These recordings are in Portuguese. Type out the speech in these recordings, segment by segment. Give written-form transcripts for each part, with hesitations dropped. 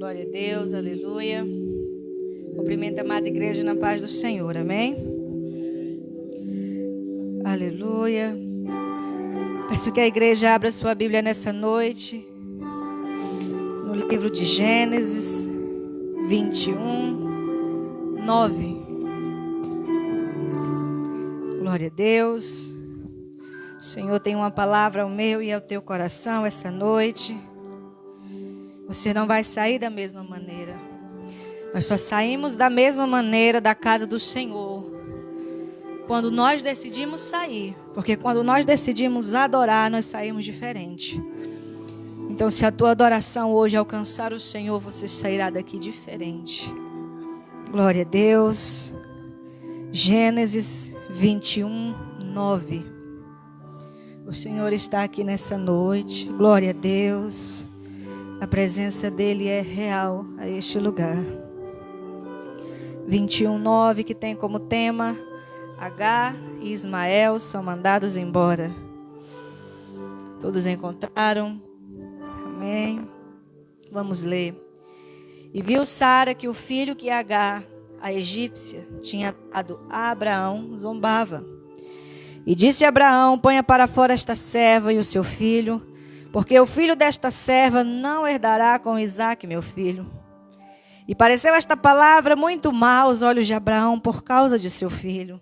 Glória a Deus, aleluia. Cumprimento a amada igreja na paz do Senhor, amém? Aleluia. Peço que a igreja abra sua Bíblia nessa noite, no livro de Gênesis 21, 9. Glória a Deus. O Senhor tem uma palavra ao meu e ao teu coração essa noite. Você não vai sair da mesma maneira. Nós só saímos da mesma maneira da casa do Senhor quando nós decidimos sair. Porque quando nós decidimos adorar, nós saímos diferente. Então, se a tua adoração hoje alcançar o Senhor, você sairá daqui diferente. Glória a Deus. Gênesis 21, 9. O Senhor está aqui nessa noite. Glória a Deus. A presença dele é real a este lugar. 21, 9, que tem como tema: Agar e Ismael são mandados embora. Todos encontraram? Amém. Vamos ler. E viu Sara que o filho que Agar, a egípcia, tinha dado a Abraão, zombava. E disse a Abraão: ponha para fora esta serva e o seu filho, porque o filho desta serva não herdará com Isaque, meu filho. E pareceu esta palavra muito mal aos olhos de Abraão por causa de seu filho.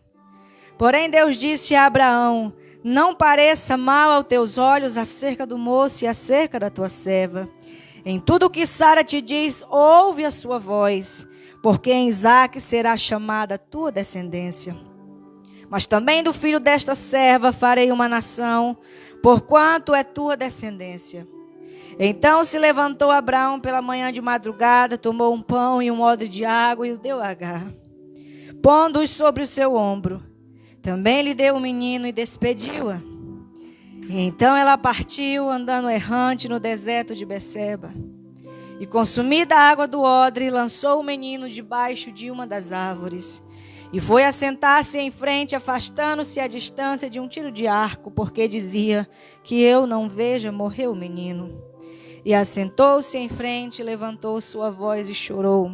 Porém Deus disse a Abraão: não pareça mal aos teus olhos acerca do moço e acerca da tua serva. Em tudo o que Sara te diz, ouve a sua voz, porque em Isaque será chamada a tua descendência. Mas também do filho desta serva farei uma nação, porquanto é tua descendência. Então se levantou Abraão pela manhã de madrugada, tomou um pão e um odre de água e o deu a Agar, pondo-os sobre o seu ombro. Também lhe deu o menino e despediu-a. E então ela partiu, andando errante no deserto de Beceba. E consumida a água do odre, lançou o menino debaixo de uma das árvores. E foi assentar-se em frente, afastando-se à distância de um tiro de arco, porque dizia: que eu não veja morrer o menino. E assentou-se em frente, levantou sua voz e chorou.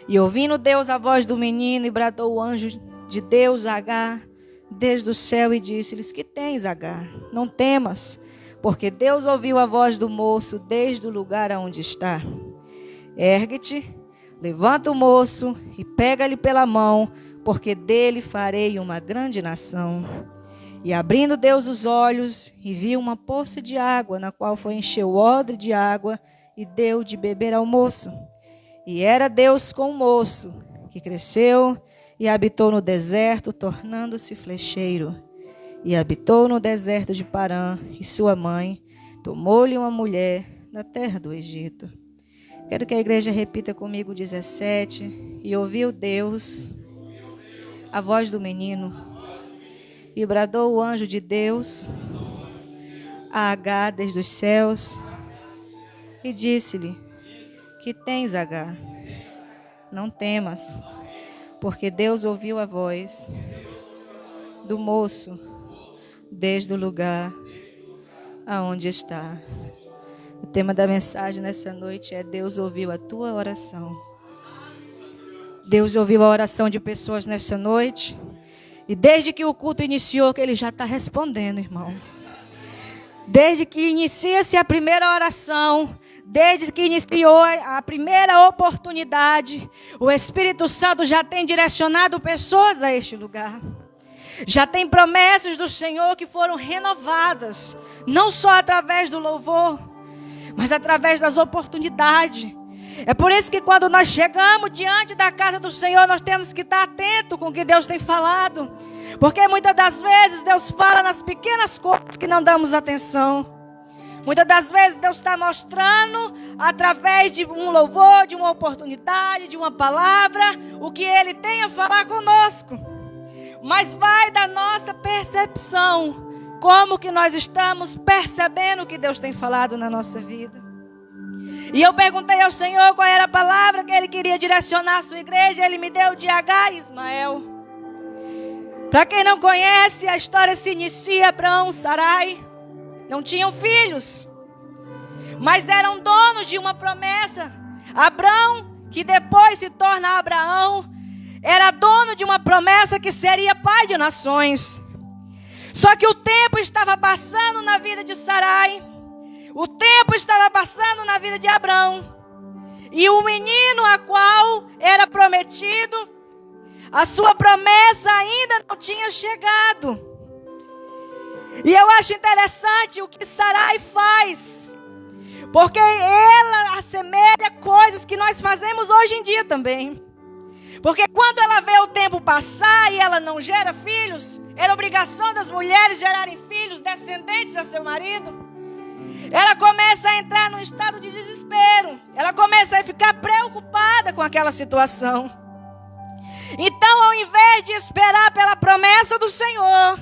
E ouvindo Deus a voz do menino, e bradou o anjo de Deus a Agar desde o céu, e disse-lhes: que tens, Agar? Não temas, porque Deus ouviu a voz do moço desde o lugar aonde está. Ergue-te, levanta o moço e pega-lhe pela mão, porque dele farei uma grande nação. E abrindo Deus os olhos, e viu uma poça de água, na qual foi encher o odre de água, e deu de beber ao moço. E era Deus com o moço, que cresceu e habitou no deserto, tornando-se flecheiro. E habitou no deserto de Parã, e sua mãe tomou-lhe uma mulher da terra do Egito. Quero que a igreja repita comigo 17. E ouviu Deus a voz do menino, e bradou o anjo de Deus a Agar desde os céus, e disse-lhe: que tens, Agar? Não temas, porque Deus ouviu a voz do moço desde o lugar aonde está. O tema da mensagem nessa noite é: Deus ouviu a tua oração. Deus ouviu a oração de pessoas nessa noite. E desde que o culto iniciou, que Ele já está respondendo, irmão. Desde que inicia-se a primeira oração, desde que iniciou a primeira oportunidade, o Espírito Santo já tem direcionado pessoas a este lugar. Já tem promessas do Senhor que foram renovadas, não só através do louvor, mas através das oportunidades. É por isso que quando nós chegamos diante da casa do Senhor, nós temos que estar atento com o que Deus tem falado. Porque muitas das vezes Deus fala nas pequenas coisas que não damos atenção. Muitas das vezes Deus está mostrando através de um louvor, de uma oportunidade, de uma palavra, o que Ele tem a falar conosco. Mas vai da nossa percepção, como que nós estamos percebendo o que Deus tem falado na nossa vida. E eu perguntei ao Senhor qual era a palavra que Ele queria direcionar à sua igreja. Ele me deu de Agar e Ismael. Para quem não conhece, a história se inicia: Abraão e Sarai não tinham filhos, mas eram donos de uma promessa. Abrão, que depois se torna Abraão, era dono de uma promessa que seria pai de nações. Só que o tempo estava passando na vida de Sarai, o tempo estava passando na vida de Abrão, e o menino a qual era prometido, a sua promessa ainda não tinha chegado. E eu acho interessante o que Sarai faz, porque ela assemelha coisas que nós fazemos hoje em dia também. Porque quando ela vê o tempo passar e ela não gera filhos, era obrigação das mulheres gerarem filhos descendentes a seu marido, ela começa a entrar num estado de desespero. Ela começa a ficar preocupada com aquela situação. Então, ao invés de esperar pela promessa do Senhor,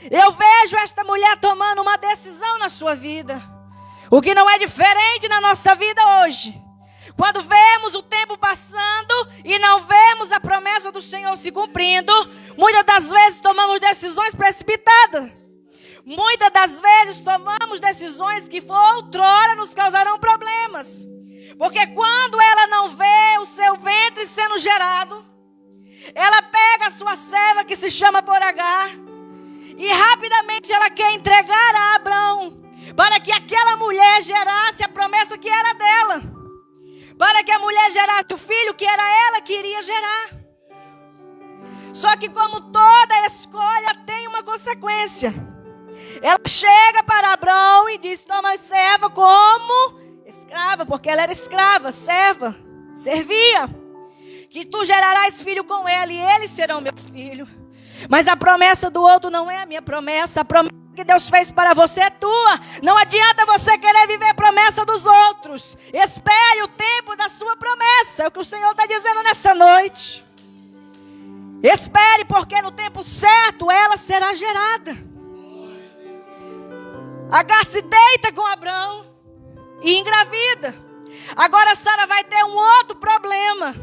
eu vejo esta mulher tomando uma decisão na sua vida. O que não é diferente na nossa vida hoje. Quando vemos o tempo passando e não vemos a promessa do Senhor se cumprindo, muitas das vezes tomamos decisões precipitadas. Muitas das vezes tomamos decisões que outrora nos causarão problemas. Porque quando ela não vê o seu ventre sendo gerado, ela pega a sua serva que se chama por Agar e rapidamente ela quer entregar a Abrão para que aquela mulher gerasse a promessa que era dela. Para que a mulher gerasse o filho que era ela que iria gerar. Só que como toda escolha tem uma consequência. Ela chega para Abrão e diz: toma a serva como escrava, porque ela era escrava, serva, servia. Que tu gerarás filho com ela e eles serão meus filhos. Mas a promessa do outro não é a minha promessa. A promessa que Deus fez para você é tua. Não adianta você querer viver a promessa dos outros. Espere o tempo da sua promessa. É o que o Senhor está dizendo nessa noite. Espere, porque no tempo certo ela será gerada. Agar se deita com Abrão e engravida. Agora Sara vai ter um outro problema.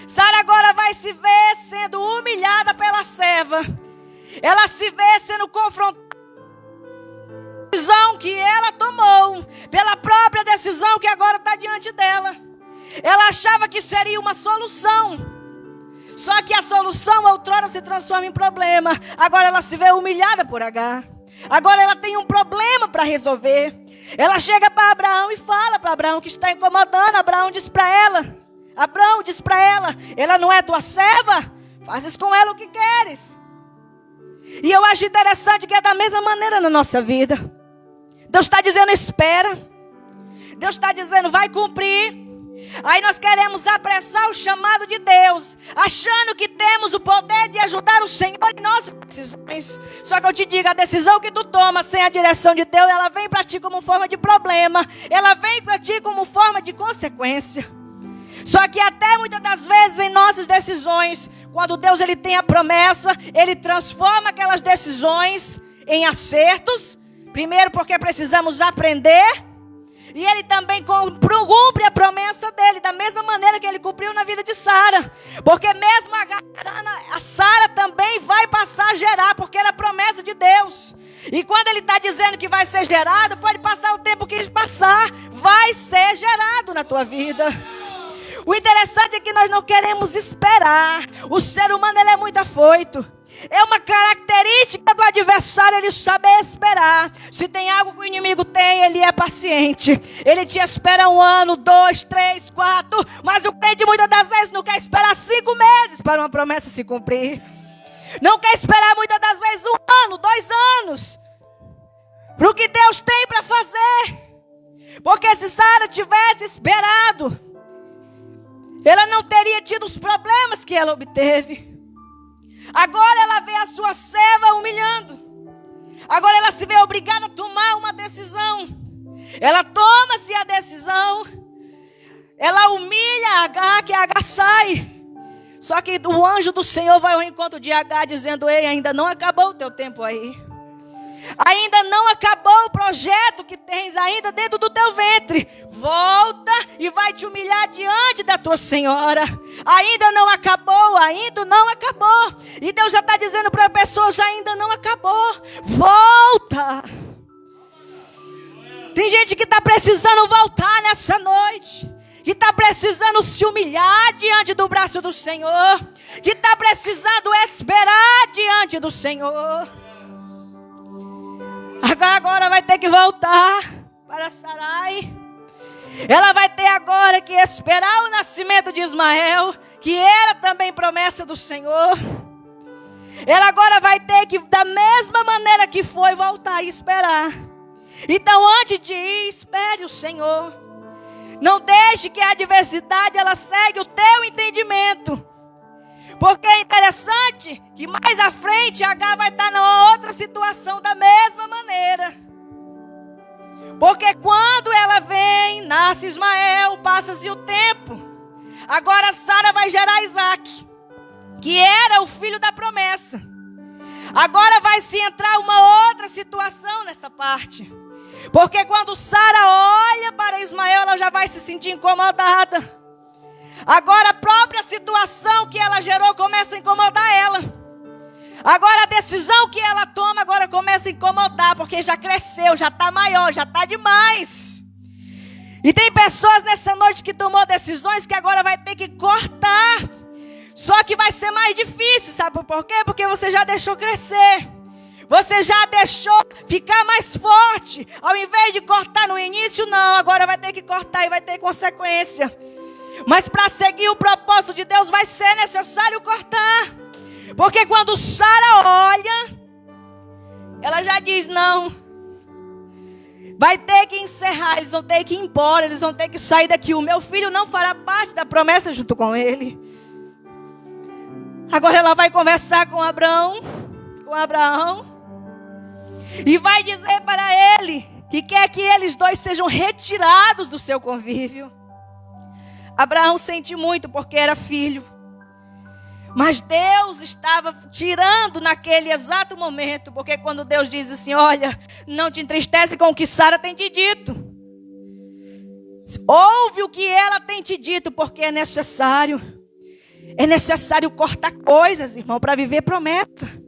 Sara agora vai se ver sendo humilhada pela serva. Ela se vê sendo confrontada pela decisão que ela tomou, pela própria decisão que agora está diante dela. Ela achava que seria uma solução. Só que a solução outrora se transforma em problema. Agora ela se vê humilhada por Agar. Agora ela tem um problema para resolver. Ela chega para Abraão e fala para Abraão que está incomodando. Abraão diz para ela, ela não é tua serva? Fazes com ela o que queres. E eu acho interessante que é da mesma maneira na nossa vida. Deus está dizendo espera. Deus está dizendo vai cumprir. Aí nós queremos apressar o chamado de Deus, achando que temos o poder de ajudar o Senhor em nossas decisões. Só que eu te digo, a decisão que tu toma sem a direção de Deus, ela vem para ti como forma de problema. Ela vem para ti como forma de consequência. Só que até muitas das vezes em nossas decisões, quando Deus ele tem a promessa, Ele transforma aquelas decisões em acertos. Primeiro porque precisamos aprender. E Ele também cumpre a promessa dEle, da mesma maneira que Ele cumpriu na vida de Sara. Porque mesmo a Sara também vai passar a gerar, porque era a promessa de Deus. E quando Ele está dizendo que vai ser gerado, pode passar o tempo que passar, vai ser gerado na tua vida. O interessante é que nós não queremos esperar. O ser humano ele é muito afoito. É uma característica do adversário ele saber esperar. Se tem algo que o inimigo tem, ele é paciente. Ele te espera 1 ano, 2, 3, 4. Mas o crente muitas das vezes não quer esperar 5 meses para uma promessa se cumprir. Não quer esperar muitas das vezes 1 ano, 2 anos para o que Deus tem para fazer. Porque se Sara tivesse esperado, ela não teria tido os problemas que ela obteve. Agora ela vê a sua serva humilhando. Agora ela se vê obrigada a tomar uma decisão. Ela toma-se a decisão. Ela humilha a Agar, que a Agar sai. Só que o anjo do Senhor vai ao encontro de Agar dizendo: ei, ainda não acabou o teu tempo aí. Ainda não acabou o projeto que tens ainda dentro do teu ventre. Volta e vai te humilhar diante da tua senhora. Ainda não acabou, ainda não acabou. E Deus já está dizendo para a pessoa: ainda não acabou. Volta. Tem gente que está precisando voltar nessa noite. que está precisando se humilhar diante do braço do Senhor, que está precisando esperar diante do Senhor. Agora vai ter que voltar para Sarai. Ela vai ter agora que esperar o nascimento de Ismael, que era também promessa do Senhor. Ela agora vai ter que, da mesma maneira que foi, voltar e esperar. Então, antes de ir, espere o Senhor. Não deixe que a adversidade ela segue o teu entendimento. Porque é interessante que mais à frente Agar vai estar numa outra situação da mesma maneira. Porque quando ela vem, nasce Ismael, passa-se o tempo. Agora Sara vai gerar Isaac, que era o filho da promessa. Agora vai se entrar uma outra situação nessa parte. Porque quando Sara olha para Ismael, ela já vai se sentir incomodada. Agora a própria situação que ela gerou começa a incomodar ela. Agora a decisão que ela toma agora começa a incomodar, porque já cresceu, já está maior, já está demais. E tem pessoas nessa noite que tomou decisões que agora vai ter que cortar. Só que vai ser mais difícil, sabe por quê? Porque você já deixou crescer. Você já deixou ficar mais forte. Ao invés de cortar no início, não. Agora vai ter que cortar e vai ter consequência. Mas para seguir o propósito de Deus vai ser necessário cortar. Porque quando Sara olha, ela já diz não. Vai ter que encerrar, eles vão ter que ir embora, eles vão ter que sair daqui. O meu filho não fará parte da promessa junto com ele. Agora ela vai conversar com Abraão. E vai dizer para ele que quer que eles dois sejam retirados do seu convívio. Abraão sente muito porque era filho. Mas Deus estava tirando naquele exato momento. Porque quando Deus diz assim, olha, não te entristece com o que Sara tem te dito. Ouve o que ela tem te dito, porque é necessário. É necessário cortar coisas, irmão, para viver promessa.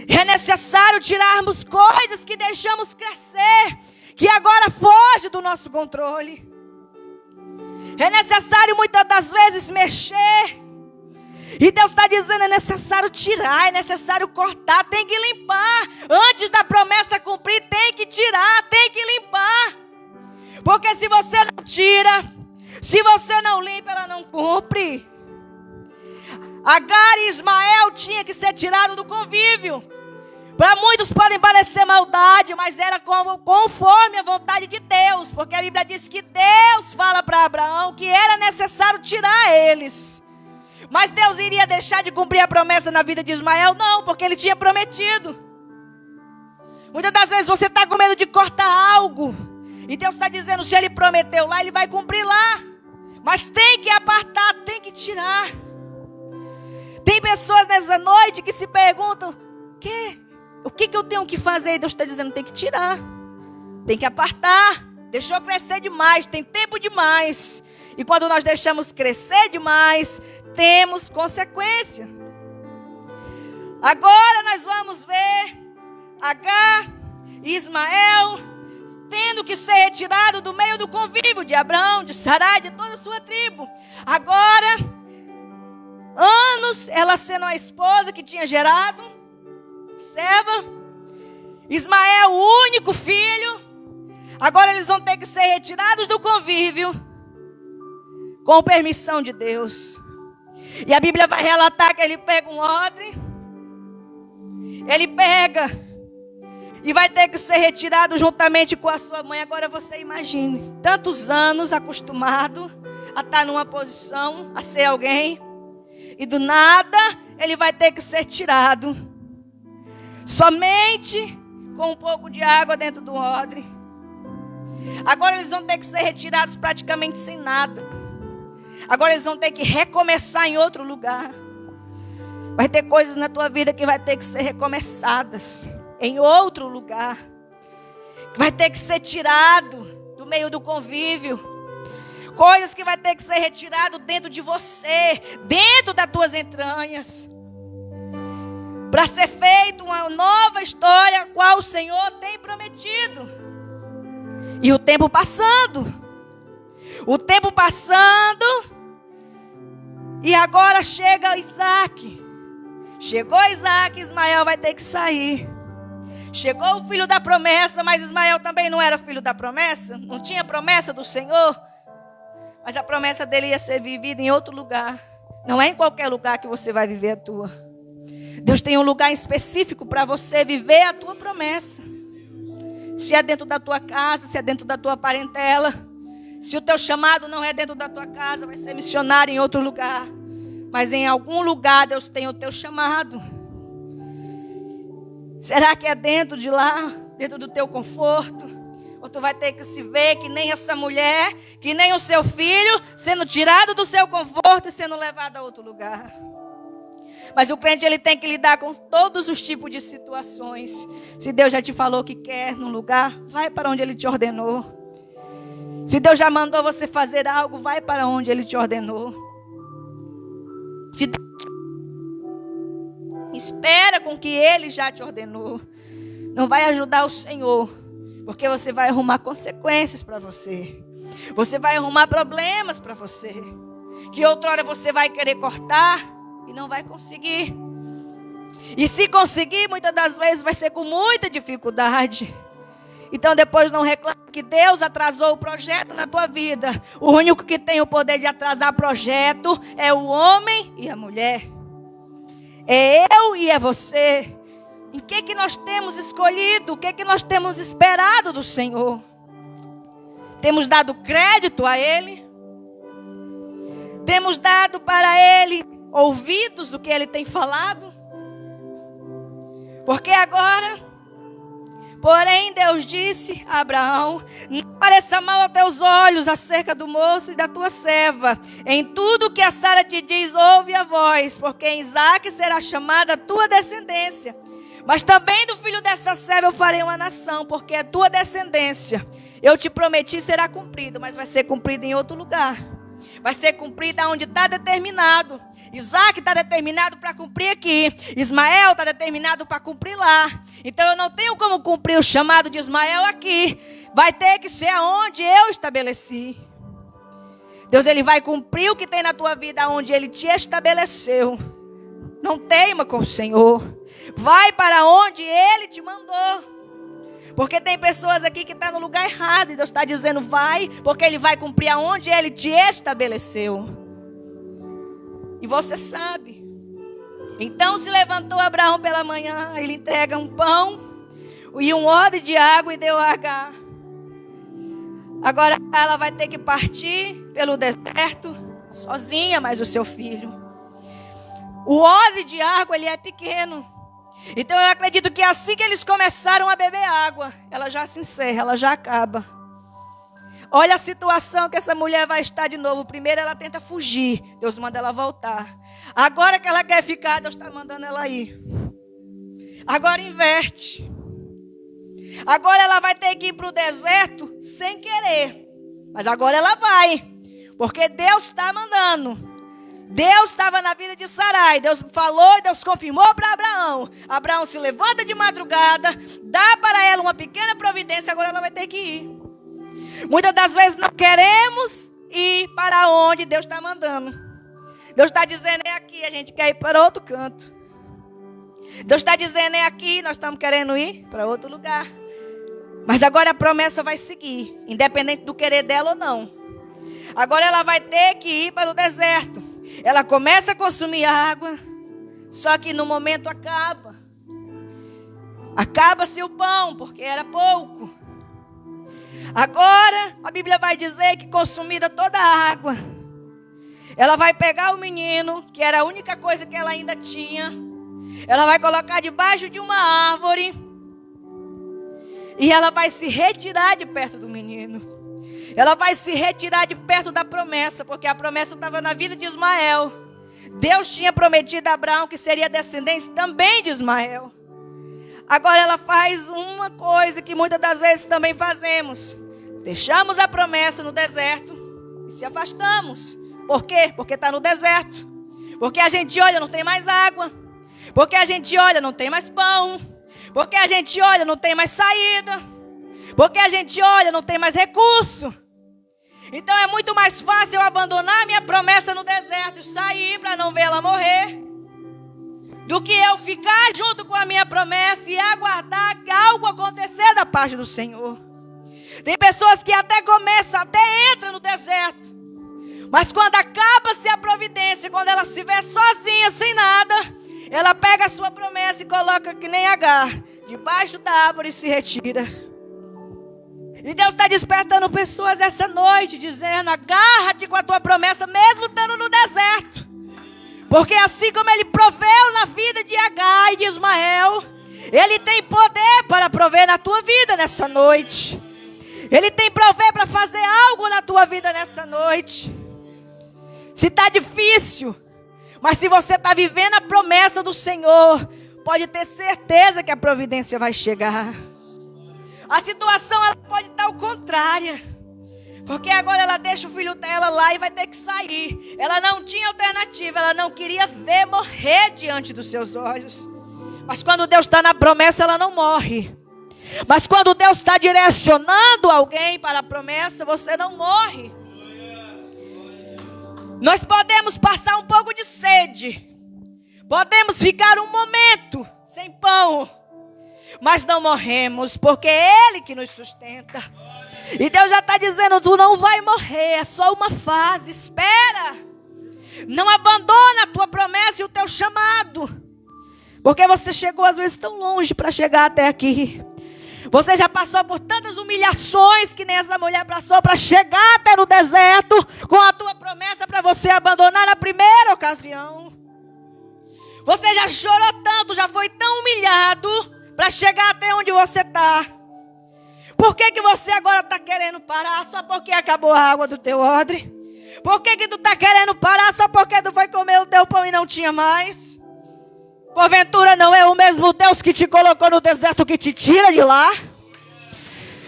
É necessário tirarmos coisas que deixamos crescer, que agora foge do nosso controle. É necessário muitas das vezes mexer. E Deus está dizendo, é necessário tirar, é necessário cortar, tem que limpar. Antes da promessa cumprir, tem que tirar, tem que limpar. Porque se você não tira, se você não limpa, ela não cumpre. Agar e Ismael tinha que ser tirado do convívio. Para muitos podem parecer maldade, mas era conforme a vontade de Deus. Porque a Bíblia diz que Deus fala para Abraão que era necessário tirar eles. Mas Deus iria deixar de cumprir a promessa na vida de Ismael? Não, porque ele tinha prometido. Muitas das vezes você está com medo de cortar algo. E Deus está dizendo, se ele prometeu lá, ele vai cumprir lá. Mas tem que apartar, tem que tirar. Tem pessoas nessa noite que se perguntam, o que eu tenho que fazer? E Deus está dizendo, tem que tirar. Tem que apartar. Deixou crescer demais, tem tempo demais. E quando nós deixamos crescer demais, temos consequência. Agora nós vamos ver Agar e Ismael tendo que ser retirado do meio do convívio de Abraão, de Sarai, de toda a sua tribo. Agora, anos ela sendo a esposa que tinha gerado, observa, Ismael, o único filho. Agora eles vão ter que ser retirados do convívio com permissão de Deus. E a Bíblia vai relatar que ele pega um odre. Ele pega e vai ter que ser retirado juntamente com a sua mãe. Agora você imagine, tantos anos acostumado a estar numa posição, a ser alguém. E do nada ele vai ter que ser tirado. Somente com um pouco de água dentro do odre. Agora eles vão ter que ser retirados praticamente sem nada. Agora eles vão ter que recomeçar em outro lugar. Vai ter coisas na tua vida que vai ter que ser recomeçadas em outro lugar. Vai ter que ser tirado do meio do convívio. Coisas que vai ter que ser retirado dentro de você, dentro das tuas entranhas. Para ser feita uma nova história, a qual o Senhor tem prometido. E o tempo passando. O tempo passando. E agora chega Isaac. Chegou Isaac, Ismael vai ter que sair. Chegou o filho da promessa, mas Ismael também não era filho da promessa. Não tinha promessa do Senhor. Mas a promessa dele ia ser vivida em outro lugar. Não é em qualquer lugar que você vai viver a tua. Deus tem um lugar específico para você viver a tua promessa. Se é dentro da tua casa, se é dentro da tua parentela. Se o teu chamado não é dentro da tua casa, vai ser missionário em outro lugar. Mas em algum lugar Deus tem o teu chamado. Será que é dentro de lá? Dentro do teu conforto? Ou tu vai ter que se ver que nem essa mulher, que nem o seu filho, sendo tirado do seu conforto e sendo levado a outro lugar? Mas o crente, ele tem que lidar com todos os tipos de situações. Se Deus já te falou que quer num lugar, vai para onde Ele te ordenou. Se Deus já mandou você fazer algo, vai para onde Ele te ordenou. Se Deus... Espera com que Ele já te ordenou. Não vai ajudar o Senhor, porque você vai arrumar consequências para você. Você vai arrumar problemas para você. Que outrora você vai querer cortar e não vai conseguir. E se conseguir, muitas das vezes vai ser com muita dificuldade. Então depois não reclame que Deus atrasou o projeto na tua vida. O único que tem o poder de atrasar projeto é o homem e a mulher. É eu e é você. Em que nós temos escolhido? O que nós temos esperado do Senhor? Temos dado crédito a Ele? Temos dado para Ele ouvidos do que Ele tem falado? Porque agora, porém Deus disse a Abraão: não pareça mal a teus olhos acerca do moço e da tua serva. Em tudo que a Sara te diz, ouve a voz, porque em Isaque será chamada a tua descendência. Mas também do filho dessa serva eu farei uma nação, porque a tua descendência, eu te prometi, será cumprido, mas vai ser cumprido em outro lugar. Vai ser cumprido onde está determinado. Isaac está determinado para cumprir aqui. Ismael está determinado para cumprir lá. Então eu não tenho como cumprir o chamado de Ismael aqui. Vai ter que ser aonde eu estabeleci. Deus, Ele vai cumprir o que tem na tua vida onde Ele te estabeleceu. Não teima com o Senhor. Vai para onde Ele te mandou. Porque tem pessoas aqui que estão no lugar errado. E Deus está dizendo, vai, porque Ele vai cumprir aonde Ele te estabeleceu. E você sabe. Então se levantou Abraão pela manhã. Ele entrega um pão e um odre de água e deu a Agar. Agora ela vai ter que partir pelo deserto sozinha, mas o seu filho. O odre de água, ele é pequeno. Então eu acredito que assim que eles começaram a beber água, ela já se encerra, ela já acaba. Olha a situação que essa mulher vai estar de novo. Primeiro ela tenta fugir, Deus manda ela voltar. Agora que ela quer ficar, Deus está mandando ela ir. Agora inverte. Agora ela vai ter que ir para o deserto sem querer. Mas agora ela vai, porque Deus está mandando. Deus estava na vida de Sarai. Deus falou e Deus confirmou para Abraão. Abraão se levanta de madrugada, dá para ela uma pequena providência. Agora ela vai ter que ir. Muitas das vezes não queremos ir para onde Deus está mandando. Deus está dizendo, é aqui, a gente quer ir para outro canto. Deus está dizendo, é aqui, nós estamos querendo ir para outro lugar. Mas agora a promessa vai seguir, independente do querer dela ou não. Agora ela vai ter que ir para o deserto. Ela começa a consumir água, só que no momento acaba. Acaba-se o pão, porque era pouco. Agora a Bíblia vai dizer que consumida toda a água, ela vai pegar o menino, que era a única coisa que ela ainda tinha. Ela vai colocar debaixo de uma árvore. E ela vai se retirar de perto do menino. Ela vai se retirar de perto da promessa, porque a promessa estava na vida de Ismael. Deus tinha prometido a Abraão que seria descendente também de Ismael. Agora ela faz uma coisa que muitas das vezes também fazemos. Deixamos a promessa no deserto e se afastamos. Por quê? Porque está no deserto. Porque a gente olha, não tem mais água. Porque a gente olha, não tem mais pão. Porque a gente olha, não tem mais saída. Porque a gente olha, não tem mais recurso. Então é muito mais fácil eu abandonar minha promessa no deserto e sair para não ver ela morrer, do que eu ficar junto com a minha promessa e aguardar algo acontecer da parte do Senhor. Tem pessoas que até começam, até entram no deserto, mas quando acaba-se a providência, quando ela se vê sozinha, sem nada, ela pega a sua promessa e coloca que nem Agar, debaixo da árvore, e se retira. E Deus está despertando pessoas essa noite, dizendo: agarra-te com a tua promessa, mesmo estando no deserto. Porque assim como Ele proveu na vida de Agar e de Ismael, Ele tem poder para prover na tua vida nessa noite. Ele tem poder para fazer algo na tua vida nessa noite. Se está difícil, mas se você está vivendo a promessa do Senhor, pode ter certeza que a providência vai chegar. A situação ela pode estar ao contrário, porque agora ela deixa o filho dela lá e vai ter que sair. Ela não tinha alternativa, ela não queria ver morrer diante dos seus olhos. Mas quando Deus está na promessa, ela não morre. Mas quando Deus está direcionando alguém para a promessa, você não morre. Nós podemos passar um pouco de sede, podemos ficar um momento sem pão, mas não morremos, porque é Ele que nos sustenta. E Deus já está dizendo: tu não vai morrer, é só uma fase, espera. Não abandona a tua promessa e o teu chamado, porque você chegou às vezes tão longe para chegar até aqui. Você já passou por tantas humilhações que nem essa mulher passou para chegar até no deserto com a tua promessa para você abandonar na primeira ocasião. Você já chorou tanto, já foi tão humilhado para chegar até onde você está. Por que você agora está querendo parar? Só porque acabou a água do teu odre? Por que tu está querendo parar? Só porque tu foi comer o teu pão e não tinha mais? Porventura não é o mesmo Deus que te colocou no deserto que te tira de lá?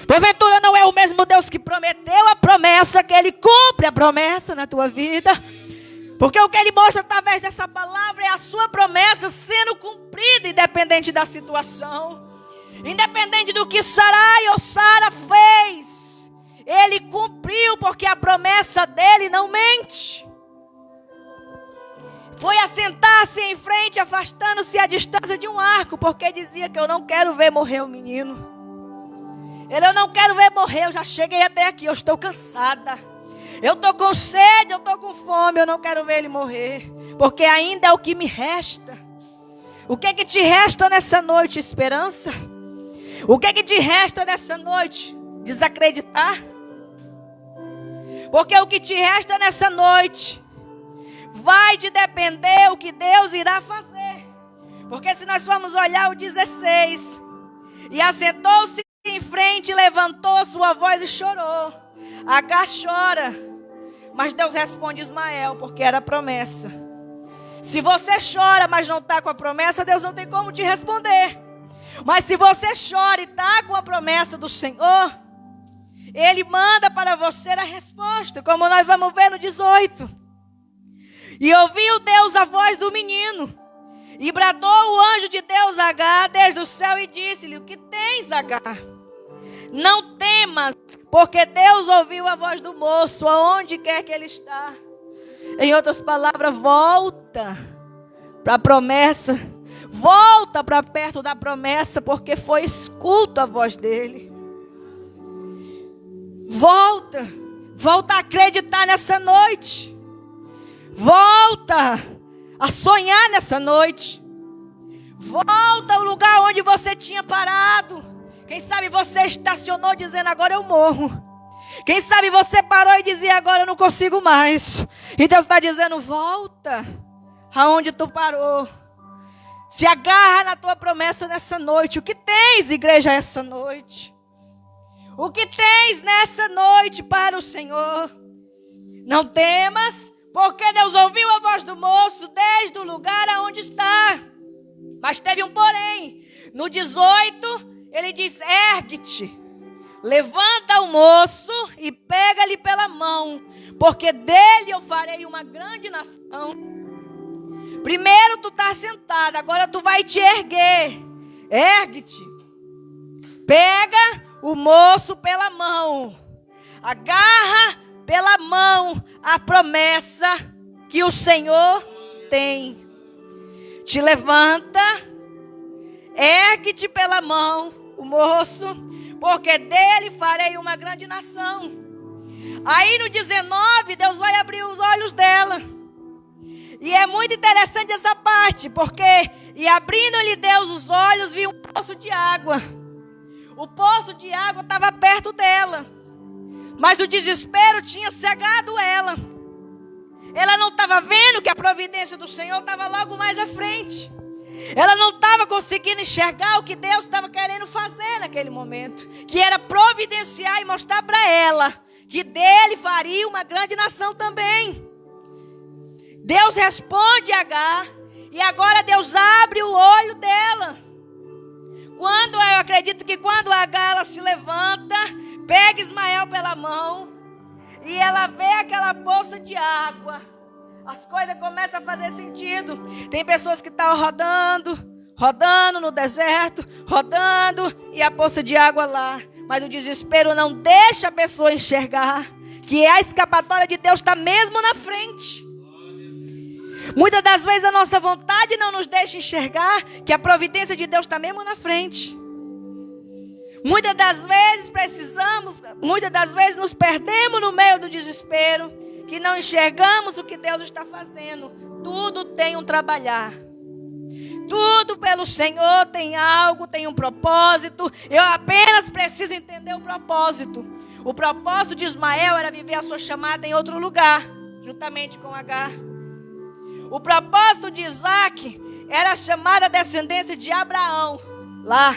Porventura não é o mesmo Deus que prometeu a promessa, que Ele cumpre a promessa na tua vida? Porque o que Ele mostra através dessa palavra é a sua promessa sendo cumprida, independente da situação, independente do que Sarai ou Sara fez. Ele cumpriu, porque a promessa dele não mente. Foi assentar-se em frente, afastando-se à distância de um arco, porque dizia que eu não quero ver morrer o menino. Eu não quero ver morrer, eu já cheguei até aqui, eu estou cansada. Eu estou com sede, eu estou com fome, eu não quero ver ele morrer, porque ainda é o que me resta. O que te resta nessa noite? Esperança? O que te resta nessa noite? Desacreditar? Porque o que te resta nessa noite vai de depender o que Deus irá fazer. Porque se nós formos olhar o 16, e assentou-se em frente, levantou sua voz e chorou. Agar chora, mas Deus responde Ismael, porque era promessa. Se você chora, mas não está com a promessa, Deus não tem como te responder. Mas se você chora e está com a promessa do Senhor, Ele manda para você a resposta, como nós vamos ver no 18. E ouviu Deus a voz do menino, e bradou o anjo de Deus a Agar desde o céu e disse-lhe: o que tens, Agar? Não temas, porque Deus ouviu a voz do moço, aonde quer que ele está. Em outras palavras, volta para a promessa, volta para perto da promessa, porque foi escuta a voz dele. Volta a acreditar nessa noite. Volta a sonhar nessa noite. Volta ao lugar onde você tinha parado. Quem sabe você estacionou dizendo: agora eu morro. Quem sabe você parou e dizia: agora eu não consigo mais. E Deus está dizendo: volta aonde tu parou. Se agarra na tua promessa nessa noite. O que tens, igreja, essa noite? O que tens nessa noite para o Senhor? Não temas, porque Deus ouviu a voz do moço desde o lugar aonde está. Mas teve um porém. No 18, ele diz: ergue-te, levanta o moço e pega-lhe pela mão, porque dele eu farei uma grande nação. Primeiro tu está sentado, agora tu vai te erguer. Ergue-te, pega o moço pela mão, agarra pela mão a promessa que o Senhor tem. Te levanta, ergue-te pela mão, o moço, porque dele farei uma grande nação. Aí no 19, Deus vai abrir os olhos dela. E é muito interessante essa parte, porque, e abrindo-lhe Deus os olhos, viu um poço de água. O poço de água estava perto dela, mas o desespero tinha cegado ela. Ela não estava vendo que a providência do Senhor estava logo mais à frente. Ela não estava conseguindo enxergar o que Deus estava querendo fazer naquele momento, que era providenciar e mostrar para ela que dele faria uma grande nação também. Deus responde a Agar, e agora Deus abre o olho dela. Eu acredito que quando Agar ela se levanta, pega Ismael pela mão, e ela vê aquela poça de água, as coisas começam a fazer sentido. Tem pessoas que estão rodando no deserto, rodando, e a poça de água lá. Mas o desespero não deixa a pessoa enxergar que a escapatória de Deus está mesmo na frente. Muitas das vezes a nossa vontade não nos deixa enxergar que a providência de Deus está mesmo na frente. Muitas das vezes nos perdemos no meio do desespero, que não enxergamos o que Deus está fazendo. Tudo tem um trabalhar. Tudo pelo Senhor tem algo, tem um propósito. Eu apenas preciso entender o propósito. O propósito de Ismael era viver a sua chamada em outro lugar, juntamente com Agar. O propósito de Isaac era chamar a descendência de Abraão lá.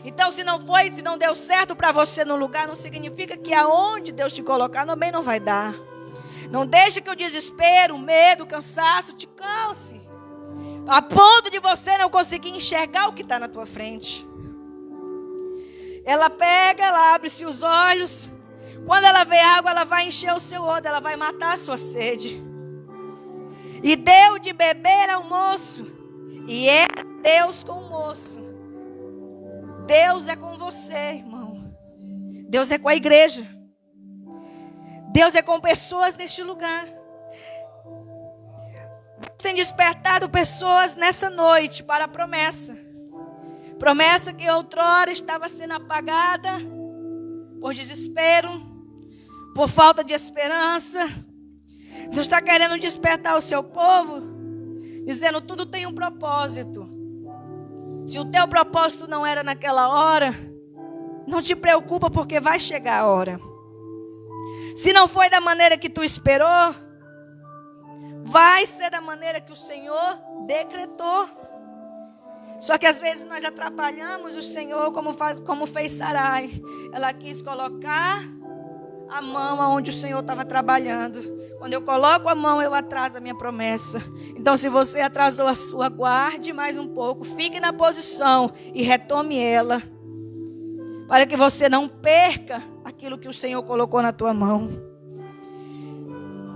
Então, se não deu certo para você no lugar, não significa que aonde Deus te colocar também não vai dar. Não deixe que o desespero, o medo, o cansaço te canse, a ponto de você não conseguir enxergar o que está na tua frente. Ela abre-se os olhos. Quando ela vê água, ela vai encher o seu odre, ela vai matar a sua sede. E deu de beber ao moço. E era Deus com o moço. Deus é com você, irmão. Deus é com a igreja. Deus é com pessoas neste lugar. Deus tem despertado pessoas nessa noite para a promessa. Promessa que outrora estava sendo apagada por desespero, por falta de esperança. Deus está querendo despertar o seu povo, dizendo: tudo tem um propósito. Se o teu propósito não era naquela hora, não te preocupa, porque vai chegar a hora. Se não foi da maneira que tu esperou, vai ser da maneira que o Senhor decretou. Só que às vezes nós atrapalhamos o Senhor, como fez Sarai. Ela quis colocar a mão aonde o Senhor estava trabalhando. Quando eu coloco a mão, eu atraso a minha promessa. Então, se você atrasou a sua, guarde mais um pouco. Fique na posição e retome ela, para que você não perca aquilo que o Senhor colocou na tua mão.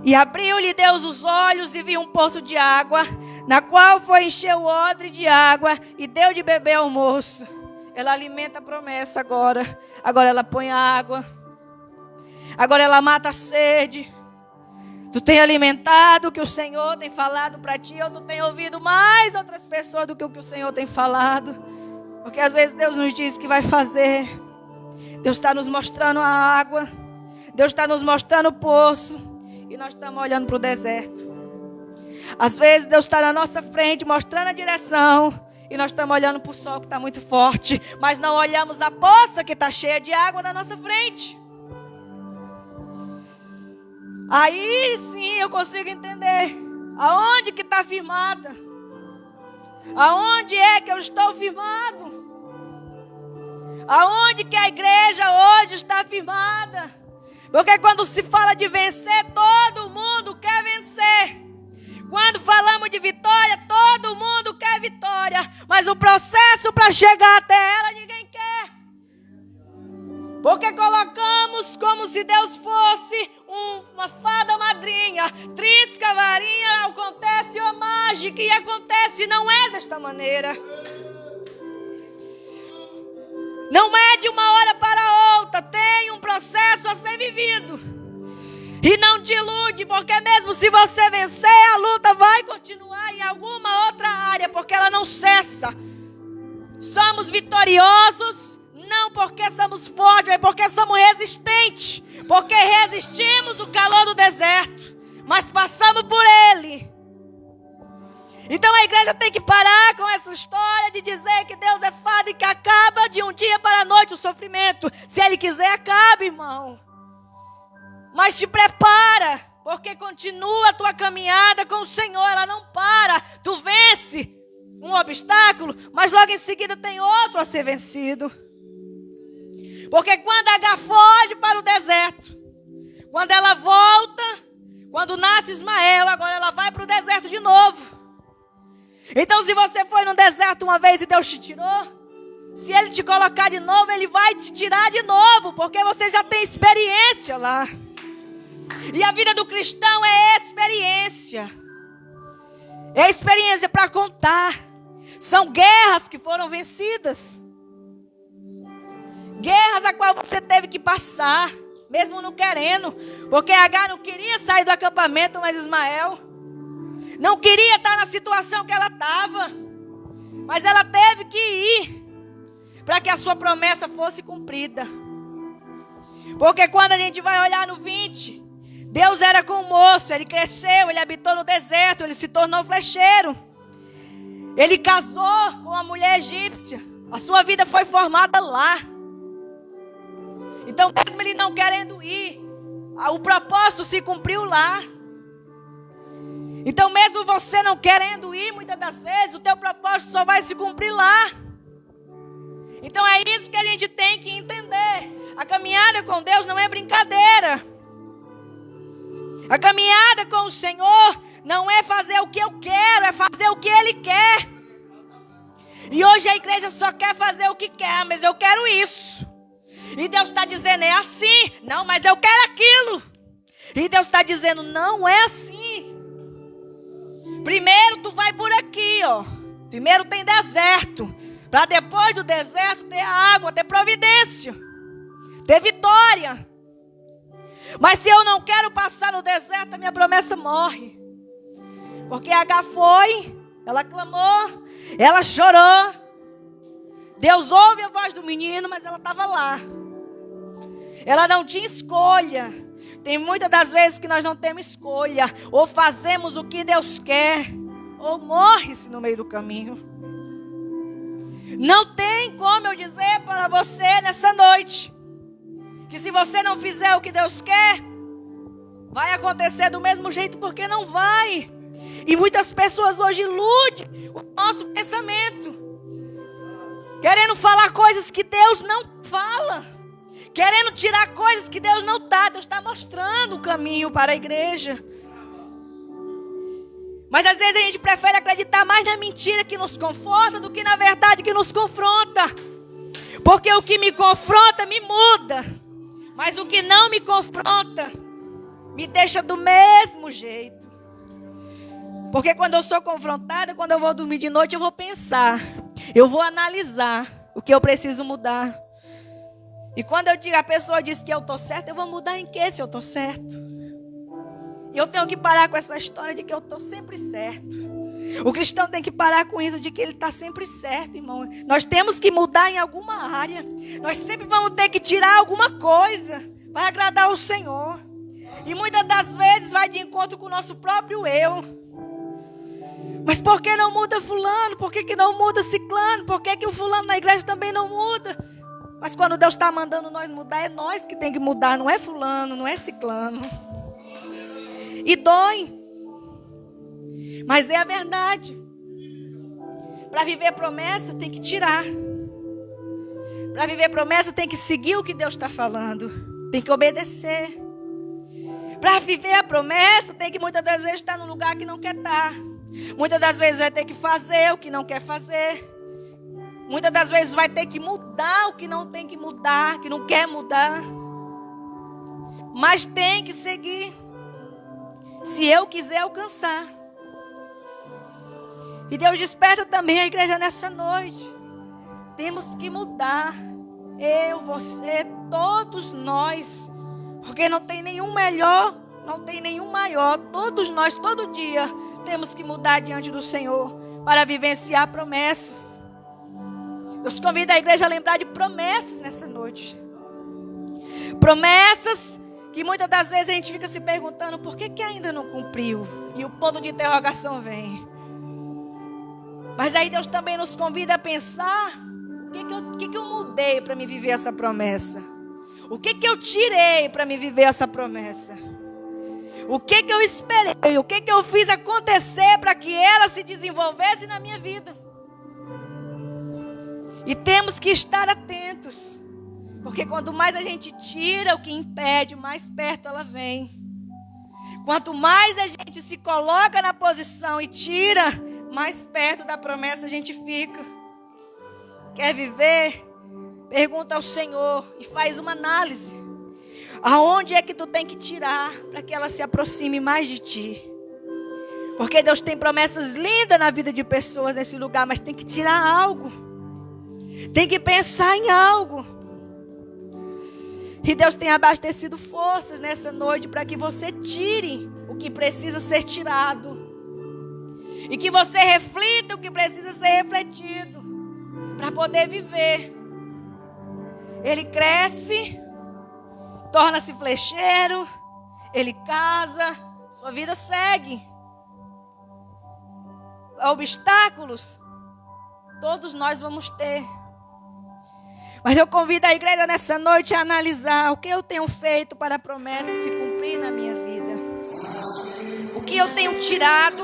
E abriu-lhe Deus os olhos e viu um poço de água, na qual foi encher o odre de água e deu de beber ao moço. Ela alimenta a promessa agora. Agora ela põe a água. Agora ela mata a sede. Tu tem alimentado o que o Senhor tem falado para ti, ou tu tem ouvido mais outras pessoas do que o que o Senhor tem falado? Porque às vezes Deus nos diz que vai fazer. Deus está nos mostrando a água. Deus está nos mostrando o poço. E nós estamos olhando para o deserto. Às vezes Deus está na nossa frente, mostrando a direção. E nós estamos olhando para o sol que está muito forte. Mas não olhamos a poça que está cheia de água na nossa frente. Aí sim eu consigo entender. Aonde que está firmada? Aonde é que eu estou firmado? Aonde que a igreja hoje está firmada? Porque quando se fala de vencer, todo mundo quer vencer. Quando falamos de vitória, todo mundo quer vitória. Mas o processo para chegar até ela, ninguém quer. Porque colocamos como se Deus fosse uma fada madrinha. Trisca a varinha, acontece uma mágica. E acontece, não é desta maneira. Não é de uma hora para outra. Tem um processo a ser vivido. E não te ilude, porque mesmo se você vencer, a luta vai continuar em alguma outra área, porque ela não cessa. Somos vitoriosos, não porque somos fortes, mas porque somos resistentes. Porque resistimos o calor do deserto, mas passamos por ele. Então a igreja tem que parar com essa história de dizer que Deus é fado e que acaba de um dia para a noite o sofrimento. Se Ele quiser, acaba, irmão. Mas te prepara, porque continua a tua caminhada com o Senhor, ela não para. Tu vence um obstáculo, mas logo em seguida tem outro a ser vencido. Porque quando Agar foge para o deserto, quando ela volta, quando nasce Ismael, agora ela vai para o deserto de novo. Então se você foi no deserto uma vez e Deus te tirou, se Ele te colocar de novo, Ele vai te tirar de novo, porque você já tem experiência lá. E a vida do cristão é experiência. É experiência para contar. São guerras que foram vencidas. Guerras a qual você teve que passar, mesmo não querendo. Porque Agar não queria sair do acampamento, mas Ismael não queria estar na situação que ela estava. Mas ela teve que ir para que a sua promessa fosse cumprida. Porque quando a gente vai olhar no 20, Deus era com o moço, ele cresceu, ele habitou no deserto, ele se tornou flecheiro. Ele casou com uma mulher egípcia. A sua vida foi formada lá. Então, mesmo ele não querendo ir, o propósito se cumpriu lá. Então, mesmo você não querendo ir, muitas das vezes, o teu propósito só vai se cumprir lá. Então, é isso que a gente tem que entender. A caminhada com Deus não é brincadeira. A caminhada com o Senhor não é fazer o que eu quero, é fazer o que Ele quer. E hoje a igreja só quer fazer o que quer, mas eu quero isso. E Deus está dizendo, é assim. Não, mas eu quero aquilo. E Deus está dizendo, não é assim. Primeiro tu vai por aqui, ó. Primeiro tem deserto. Para depois do deserto ter água, ter providência. Ter vitória. Mas se eu não quero passar no deserto, a minha promessa morre. Porque Agar foi, ela clamou, ela chorou. Deus ouve a voz do menino, mas ela estava lá. Ela não tinha escolha. Tem muitas das vezes que nós não temos escolha. Ou fazemos o que Deus quer, ou morre-se no meio do caminho. Não tem como eu dizer para você nessa noite que se você não fizer o que Deus quer, vai acontecer do mesmo jeito, porque não vai. E muitas pessoas hoje iludem o nosso pensamento, querendo falar coisas que Deus não fala, querendo tirar coisas que Deus não está. Deus está mostrando o caminho para a igreja. Mas às vezes a gente prefere acreditar mais na mentira que nos conforta do que na verdade que nos confronta. Porque o que me confronta me muda, mas o que não me confronta me deixa do mesmo jeito. Porque quando eu sou confrontada, quando eu vou dormir de noite, eu vou pensar, eu vou analisar o que eu preciso mudar. E quando a pessoa diz que eu estou certo, eu vou mudar em que se eu estou certo? E eu tenho que parar com essa história de que eu estou sempre certo. O cristão tem que parar com isso de que ele está sempre certo, irmão. Nós temos que mudar em alguma área. Nós sempre vamos ter que tirar alguma coisa para agradar o Senhor. E muitas das vezes vai de encontro com o nosso próprio eu. Mas por que não muda fulano? Por que não muda ciclano? Por que o fulano na igreja também não muda? Mas quando Deus está mandando nós mudar, é nós que tem que mudar. Não é fulano, não é ciclano. E dói. Mas é a verdade. Para viver promessa tem que tirar. Para viver promessa tem que seguir o que Deus está falando. Tem que obedecer. Para viver a promessa tem que muitas das vezes estar no lugar que não quer estar. Muitas das vezes vai ter que fazer o que não quer fazer. Muitas das vezes vai ter que mudar o que não tem que mudar, que não quer mudar. Mas tem que seguir. Se eu quiser alcançar. E Deus desperta também a igreja nessa noite. Temos que mudar. Eu, você, todos nós. Porque não tem nenhum melhor não tem nenhum maior. Todos nós, todo dia, temos que mudar diante do Senhor para vivenciar promessas. Deus convida a igreja a lembrar de promessas nessa noite. Promessas que muitas das vezes a gente fica se perguntando por que ainda não cumpriu. E o ponto de interrogação vem. Mas aí Deus também nos convida a pensar: o que eu mudei para me viver essa promessa? O que eu tirei para me viver essa promessa? O que eu esperei? O que eu fiz acontecer para que ela se desenvolvesse na minha vida? E temos que estar atentos. Porque quanto mais a gente tira o que impede, mais perto ela vem. Quanto mais a gente se coloca na posição e tira, mais perto da promessa a gente fica. Quer viver? Pergunta ao Senhor e faz uma análise. Aonde é que tu tem que tirar para que ela se aproxime mais de ti? Porque Deus tem promessas lindas na vida de pessoas nesse lugar, mas tem que tirar algo. Tem que pensar em algo. E Deus tem abastecido forças nessa noite para que você tire o que precisa ser tirado. E que você reflita o que precisa ser refletido. Para poder viver. Ele cresce, torna-se flecheiro, ele casa, sua vida segue. Obstáculos, todos nós vamos ter. Mas eu convido a igreja nessa noite a analisar o que eu tenho feito para a promessa se cumprir na minha vida. O que eu tenho tirado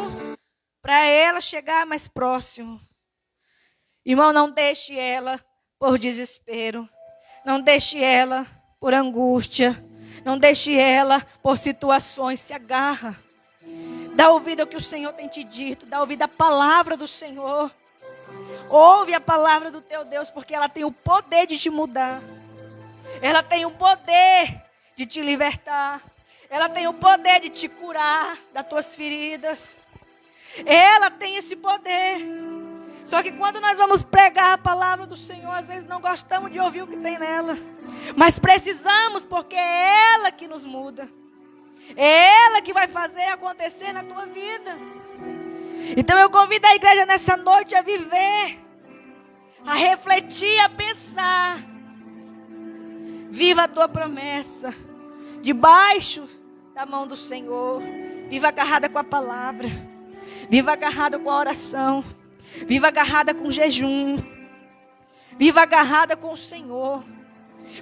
para ela chegar mais próximo. Irmão, não deixe ela por desespero. Não deixe ela por angústia. Não deixe ela por situações. Se agarra. Dá ouvido ao que o Senhor tem te dito. Dá ouvido à palavra do Senhor. Ouve a palavra do teu Deus, porque ela tem o poder de te mudar. Ela tem o poder de te libertar. Ela tem o poder de te curar das tuas feridas. Ela tem esse poder. Só que quando nós vamos pregar a palavra do Senhor, às vezes não gostamos de ouvir o que tem nela. Mas precisamos, porque é ela que nos muda. É ela que vai fazer acontecer na tua vida. Então eu convido a igreja nessa noite a viver, a refletir, a pensar. Viva a tua promessa, debaixo da mão do Senhor. Viva agarrada com a palavra. Viva agarrada com a oração. Viva agarrada com o jejum. Viva agarrada com o Senhor.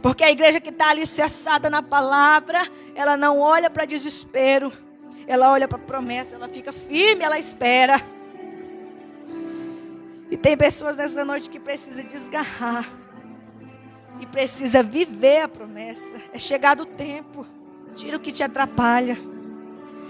Porque a igreja que está alicerçada na palavra, ela não olha para desespero. Ela olha para a promessa, ela fica firme, ela espera. E tem pessoas nessa noite que precisam desgarrar. E precisa viver a promessa. É chegado o tempo. Tira o que te atrapalha.